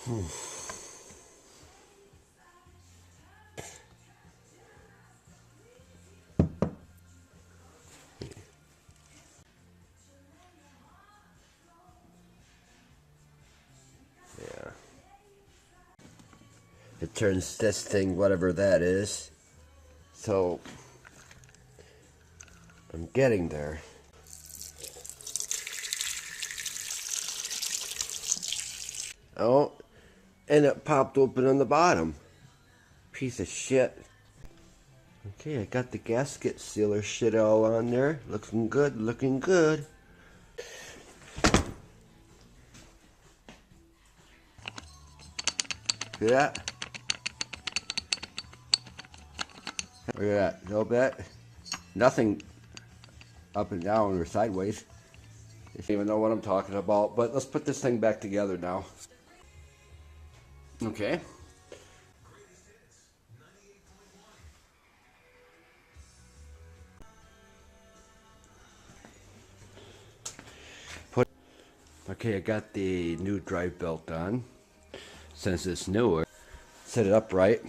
Yeah. It turns this thing, whatever that is. So I'm getting there. Oh, and it popped open on the bottom. Piece of shit. Okay, I got the gasket sealer shit all on there. Looking good, looking good. See that? Look at that. No bet. Nothing up and down or sideways. You don't even know what I'm talking about. But let's put this thing back together now. Okay. Okay, I got the new drive belt on. Since it's newer, set it up right.